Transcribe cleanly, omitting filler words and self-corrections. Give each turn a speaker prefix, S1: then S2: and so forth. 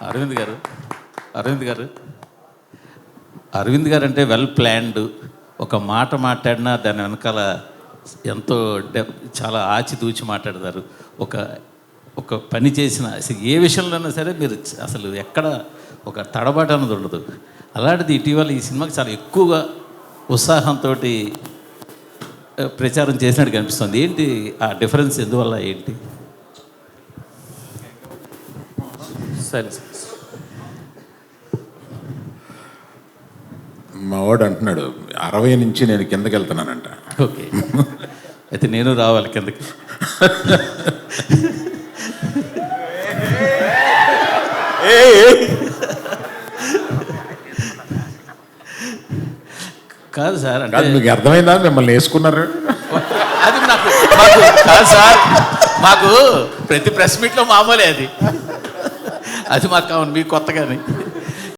S1: అరవింద్ గారు అరవింద్ గారు అరవింద్ గారు అంటే వెల్ ప్లాన్డ్. ఒక మాట మాట్లాడినా దాని వెనకాల ఎంతో చాలా ఆచితూచి మాట్లాడతారు. ఒక ఒక పని చేసిన ఏ విషయంలోనైనా సరే మీరు అసలు ఎక్కడ ఒక తడబాటు అన్నది ఉండదు. అలాంటిది ఇటీవల ఈ సినిమాకి చాలా ఎక్కువగా ఉత్సాహంతో ప్రచారం చేసినట్టు కనిపిస్తుంది. ఏంటి ఆ డిఫరెన్స్, ఎందువల్ల ఏంటి? సరే
S2: మా వాడు అంటున్నాడు 60 నుంచి నేను కిందకి వెళ్తున్నానంట.
S1: ఓకే, అయితే నేను రావాలి కిందకి. కాదు సార్, అంటే
S2: మీకు అర్థమైందా మిమ్మల్ని వేసుకున్నారు?
S1: అది నాకు మాకు కాదు సార్, మాకు ప్రతి ప్రెస్ మీట్లో మామూలే అది. అది మాకు కావాలి, మీకు కొత్తగానే.